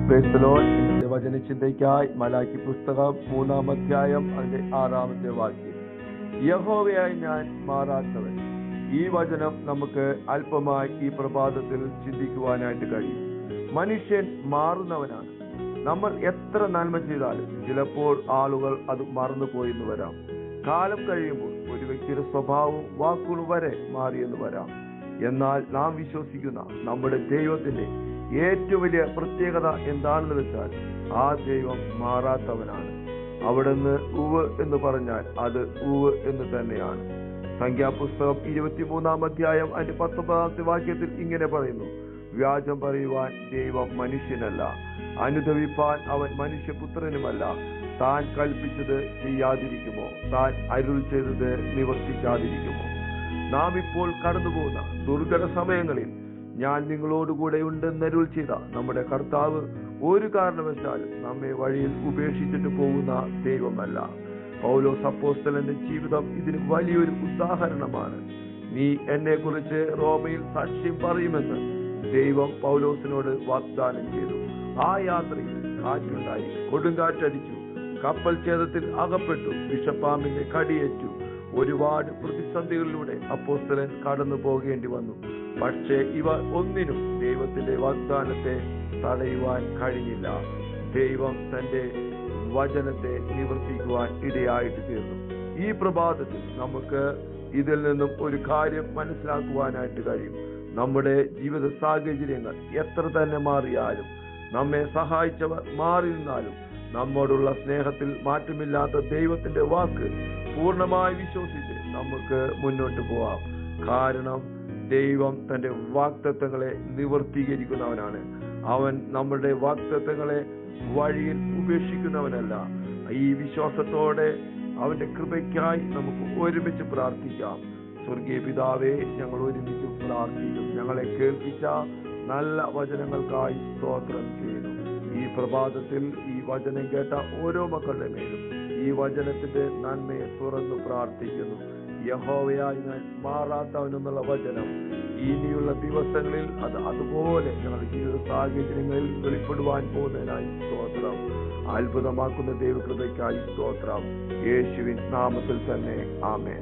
Praise the Lord. ഇന്നത്തെ വചനചിന്തയ്ക്കായി മലാക്കി പുസ്തകം 3-ാം അധ്യായം അതിന്റെ 6-ാമത്തെ വാക്യം. യഹോവയായി ഞാൻ മാറാത്തവൻ. ഈ വചനം നമുക്ക് അല്പമായി ഈ പ്രഭാതത്തിൽ ചിന്തിക്കുവാനായിട്ട് കഴിയും. മനുഷ്യൻ മാറുന്നവനാണ്. നമ്മൾ എത്ര നന്മ ചെയ്താലും ചിലപ്പോൾ ആളുകൾ അത് മറന്നുപോയെന്ന് വരാം. കാലം കഴിയുമ്പോൾ ഒരു വ്യക്തിയുടെ സ്വഭാവവും വാക്കുകളും വരെ മാറിയെന്ന് വരാം. എന്നാൽ നാം വിശ്വസിക്കുന്ന നമ്മുടെ ദൈവത്തിന്റെ ഏറ്റവും വലിയ പ്രത്യേകത എന്താണെന്ന് വെച്ചാൽ ആ ദൈവം മാറാത്തവനാണ്. അവിടുന്ന് ഉവ് എന്ന് പറഞ്ഞാൽ അത് ഉവ് എന്ന് തന്നെയാണ്. സംഖ്യാപുസ്തകം 23-ാം അധ്യായം അതിന്റെ 19-ാമത്തെ വാക്യത്തിൽ ഇങ്ങനെ പറയുന്നു: വ്യാജം പറയുവാൻ ദൈവം മനുഷ്യനല്ല, അനുദവിപ്പാൻ അവൻ മനുഷ്യപുത്രനുമല്ല. താൻ കൽപ്പിച്ചത് ചെയ്യാതിരിക്കുമോ? താൻ അരുൾ ചെയ്തത് നിവർത്തിക്കാതിരിക്കുമോ? നാം ഇപ്പോൾ കടന്നുപോകുന്ന ദുർഘട സമയങ്ങളിൽ ഞാൻ നിങ്ങളോടുകൂടെ ഉണ്ടെന്നരുൾ ചെയ്ത നമ്മുടെ കർത്താവ് ഒരു കാരണവശാലും നമ്മെ വഴിയിൽ ഉപേക്ഷിച്ചിട്ട് പോകുന്ന ദൈവമല്ല. പൗലോസ് അപ്പോസ്തലന്റെ ജീവിതം ഇതിന് വലിയൊരു ഉദാഹരണമാണ്. നീ എന്നെ കുറിച്ച് റോമയിൽ സാക്ഷ്യം പറയുമെന്ന് ദൈവം പൗലോസിനോട് വാഗ്ദാനം ചെയ്തു. ആ യാത്രയിൽ കാറ്റുണ്ടായി, കൊടുങ്കാറ്റടിച്ചു, കപ്പൽ ഛേദത്തിൽ അകപ്പെട്ടു, വിഷപ്പാമ്പിന്റെ കടിയേറ്റു. ഒരുപാട് പ്രതിസന്ധികളിലൂടെ അപ്പോസ്തലൻ കടന്നു പോകേണ്ടി വന്നു. പക്ഷേ ഇവ ഒന്നിനും ദൈവത്തിന്റെ വാഗ്ദാനത്തെ തടയുവാൻ കഴിഞ്ഞില്ല. ദൈവം തന്റെ വചനത്തെ നിവർത്തിക്കുവാൻ ഇടയായിട്ട് തീർന്നു. ഈ പ്രഭാതത്തിൽ നമുക്ക് ഇതിൽ നിന്നും ഒരു കാര്യം മനസ്സിലാക്കുവാനായിട്ട് കഴിയും. നമ്മുടെ ജീവിത സാഹചര്യങ്ങൾ എത്ര തന്നെ മാറിയാലും, നമ്മെ സഹായിച്ചവർ മാറി നിന്നാലും, നമ്മോടുള്ള സ്നേഹത്തിൽ മാറ്റമില്ലാത്ത ദൈവത്തിന്റെ വാക്ക് പൂർണ്ണമായി വിശ്വസിച്ച് നമുക്ക് മുന്നോട്ട് പോവാം. കാരണം ദൈവം തന്റെ വാഗ്ദത്തങ്ങളെ നിവർത്തീകരിക്കുന്നവനാണ്. അവൻ നമ്മുടെ വാഗ്ദത്തങ്ങളെ വഴിയിൽ ഉപേക്ഷിക്കുന്നവനല്ല. ഈ വിശ്വാസത്തോടെ അവന്റെ കൃപയ്ക്കായി നമുക്ക് ഒരുമിച്ച് പ്രാർത്ഥിക്കാം. സ്വർഗീയ പിതാവേ, ഞങ്ങൾ ഒരുമിച്ച് പ്രാർത്ഥിക്കും. ഞങ്ങളെ കേൾപ്പിച്ച നല്ല വചനങ്ങൾക്കായി സ്തോത്രം ചെയ്യുന്നു. ഈ പ്രഭാതത്തിൽ ഈ വചനം കേട്ട ഓരോ മക്കളുടെ മേലും ഈ വചനത്തിന്റെ നന്മയെ തുറന്നു പ്രാർത്ഥിക്കുന്നു. യഹോവയായി ഞാൻ മാറാത്തവനെന്നുള്ള വചനം ഇനിയുള്ള ദിവസങ്ങളിൽ അത് അതുപോലെ ഞങ്ങളുടെ ജീവിത സാഹചര്യങ്ങളിൽ വെളിപ്പെടുവാൻ പോകുന്നതിനായി സ്തോത്രം. അത്ഭുതമാക്കുന്ന ദൈവകൃപയ്ക്കായി സ്തോത്രം. യേശുവിൻ നാമത്തിൽ തന്നെ ആമേൻ.